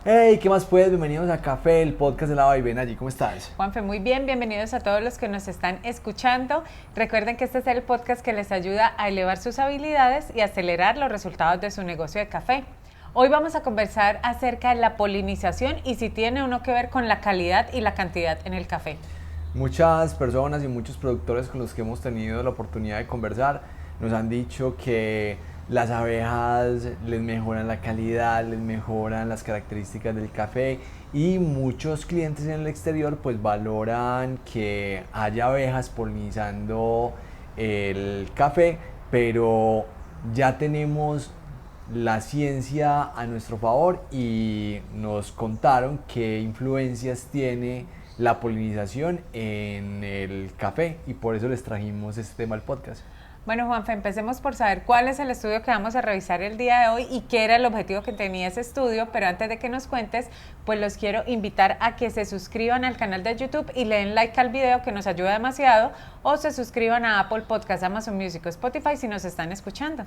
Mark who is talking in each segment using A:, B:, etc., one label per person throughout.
A: Hey, ¿qué más pues? Bienvenidos a Café, el podcast de la Vaivén allí. ¿Cómo estás?
B: Juanfe, muy bien, bienvenidos a todos los que nos están escuchando. Recuerden que este es el podcast que les ayuda a elevar sus habilidades y acelerar los resultados de su negocio de café. Hoy vamos a conversar acerca de la polinización y si tiene uno que ver con la calidad y la cantidad en el café.
A: Muchas personas y muchos productores con los que hemos tenido la oportunidad de conversar nos han dicho que las abejas les mejoran la calidad, les mejoran las características del café y muchos clientes en el exterior pues valoran que haya abejas polinizando el café, pero ya tenemos la ciencia a nuestro favor y nos contaron qué influencias tiene la polinización en el café y por eso les trajimos este tema al podcast.
B: Bueno, Juanfe, empecemos por saber cuál es el estudio que vamos a revisar el día de hoy y qué era el objetivo que tenía ese estudio, pero antes de que nos cuentes, pues los quiero invitar a que se suscriban al canal de YouTube y le den like al video que nos ayuda demasiado, o se suscriban a Apple Podcasts, Amazon Music o Spotify si nos están escuchando.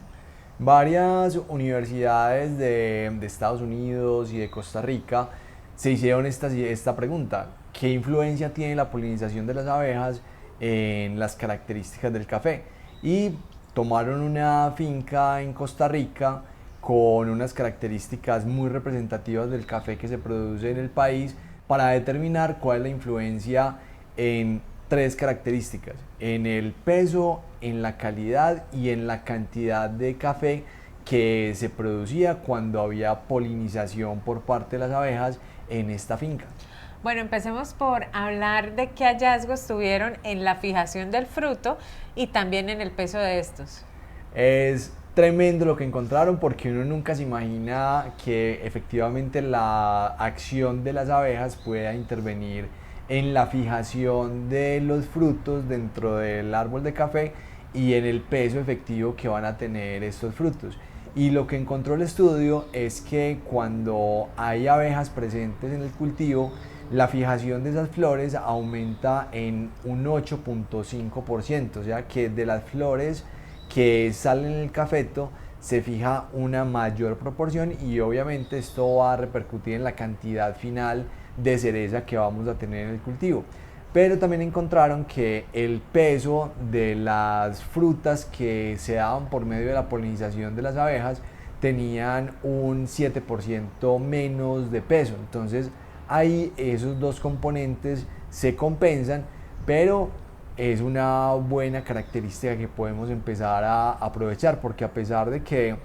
A: Varias universidades de Estados Unidos y de Costa Rica se hicieron esta pregunta: ¿qué influencia tiene la polinización de las abejas en las características del café? Y tomaron una finca en Costa Rica con unas características muy representativas del café que se produce en el país para determinar cuál es la influencia en tres características: en el peso, en la calidad y en la cantidad de café que se producía cuando había polinización por parte de las abejas en esta finca.
B: Bueno, empecemos por hablar de qué hallazgos tuvieron en la fijación del fruto y también en el peso de estos.
A: Es tremendo lo que encontraron, porque uno nunca se imagina que efectivamente la acción de las abejas pueda intervenir en la fijación de los frutos dentro del árbol de café y en el peso efectivo que van a tener estos frutos. Y lo que encontró el estudio es que cuando hay abejas presentes en el cultivo, la fijación de esas flores aumenta en un 8.5%, o sea que de las flores que salen en el cafeto se fija una mayor proporción, y obviamente esto va a repercutir en la cantidad final de cereza que vamos a tener en el cultivo. Pero también encontraron que el peso de las frutas que se daban por medio de la polinización de las abejas tenían un 7% menos de peso. Entonces ahí esos dos componentes se compensan, pero es una buena característica que podemos empezar a aprovechar, porque a pesar de que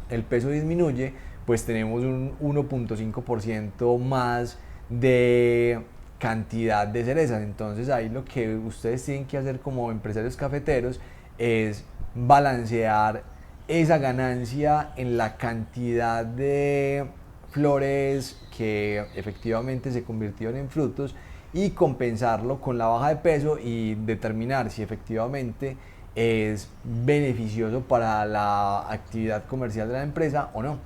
A: el peso disminuye, pues tenemos un 1.5% más de cantidad de cerezas. Entonces ahí lo que ustedes tienen que hacer como empresarios cafeteros es balancear esa ganancia en la cantidad de flores que efectivamente se convirtieron en frutos y compensarlo con la baja de peso y determinar si efectivamente es beneficioso para la actividad comercial de la empresa o no.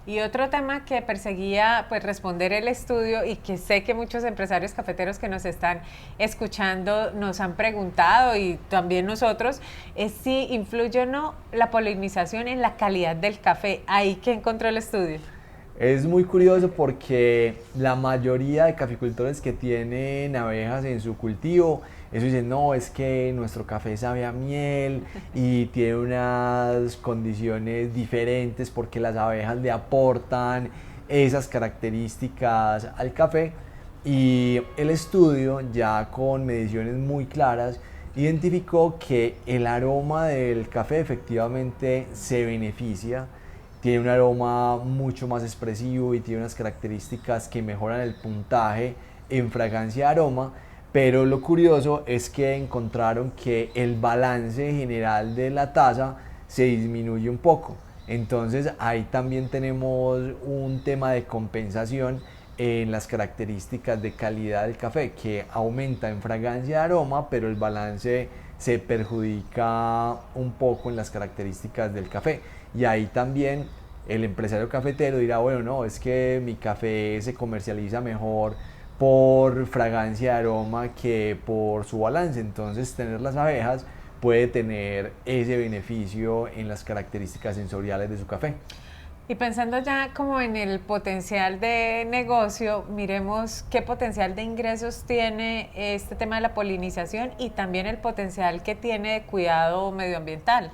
B: Y otro tema que perseguía pues responder el estudio y que sé que muchos empresarios cafeteros que nos están escuchando nos han preguntado, y también nosotros, es si influye o no la polinización en la calidad del café. Ahí que encontró el estudio.
A: Es muy curioso porque la mayoría de caficultores que tienen abejas en su cultivo, eso dicen: no, es que nuestro café sabe a miel y tiene unas condiciones diferentes porque las abejas le aportan esas características al café. Y el estudio, ya con mediciones muy claras, identificó que el aroma del café efectivamente se beneficia, tiene un aroma mucho más expresivo y tiene unas características que mejoran el puntaje en fragancia y aroma. Pero lo curioso es que encontraron que el balance general de la taza se disminuye un poco. Entonces ahí también tenemos un tema de compensación en las características de calidad del café, que aumenta en fragancia y aroma, pero el balance se perjudica un poco en las características del café. Y ahí también el empresario cafetero dirá: bueno, no, es que mi café se comercializa mejor por fragancia y aroma que por su balance. Entonces tener las abejas puede tener ese beneficio en las características sensoriales de su café.
B: Y pensando ya como en el potencial de negocio, miremos qué potencial de ingresos tiene este tema de la polinización y también el potencial que tiene de cuidado medioambiental.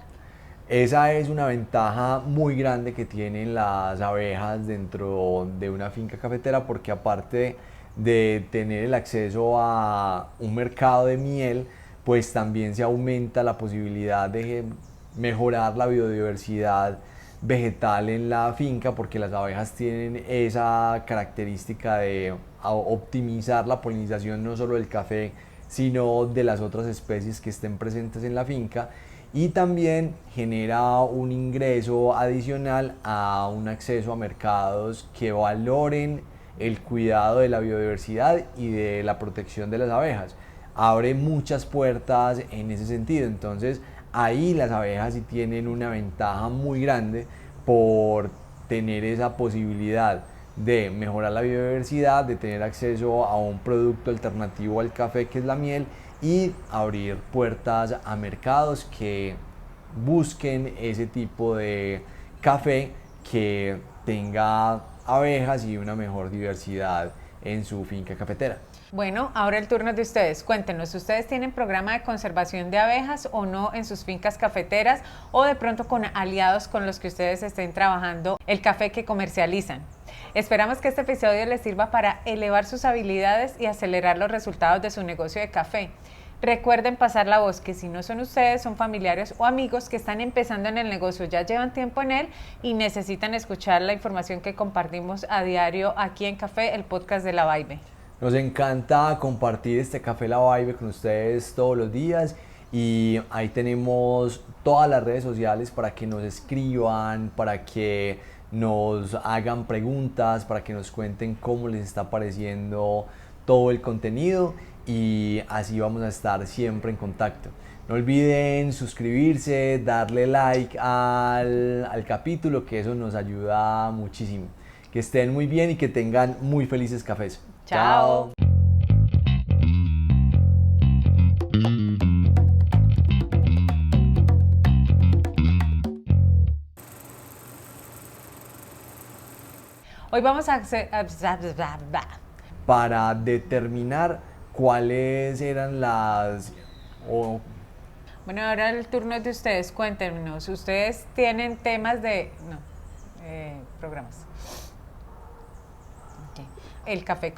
A: Esa es una ventaja muy grande que tienen las abejas dentro de una finca cafetera porque aparte de tener el acceso a un mercado de miel, pues también se aumenta la posibilidad de mejorar la biodiversidad vegetal en la finca porque las abejas tienen esa característica de optimizar la polinización no solo del café, sino de las otras especies que estén presentes en la finca y también genera un ingreso adicional a un acceso a mercados que valoren el cuidado de la biodiversidad y de la protección de las abejas. Abre muchas puertas en ese sentido, entonces ahí las abejas sí tienen una ventaja muy grande por tener esa posibilidad de mejorar la biodiversidad, de tener acceso a un producto alternativo al café que es la miel y abrir puertas a mercados que busquen ese tipo de café que tenga abejas y una mejor diversidad en su finca cafetera.
B: Bueno, ahora el turno es de ustedes. Cuéntenos, ¿ustedes tienen programa de conservación de abejas o no en sus fincas cafeteras o de pronto con aliados con los que ustedes estén trabajando el café que comercializan? Esperamos que este episodio les sirva para elevar sus habilidades y acelerar los resultados de su negocio de café. Recuerden pasar la voz que si no son ustedes, son familiares o amigos que están empezando en el negocio, ya llevan tiempo en él y necesitan escuchar la información que compartimos a diario aquí en Café, el podcast de La Vibe.
A: Nos encanta compartir este Café La Vibe con ustedes todos los días y ahí tenemos todas las redes sociales para que nos escriban, para que nos hagan preguntas, para que nos cuenten cómo les está pareciendo todo el contenido y así vamos a estar siempre en contacto. No olviden suscribirse, darle like al capítulo, que eso nos ayuda muchísimo. Que estén muy bien y que tengan muy felices cafés.
B: Chao. Hoy vamos a hacer...
A: Para determinar cuáles eran las...
B: Bueno, ahora el turno es de ustedes. Cuéntenos, ¿ustedes tienen temas de... No, programas. Okay. El café...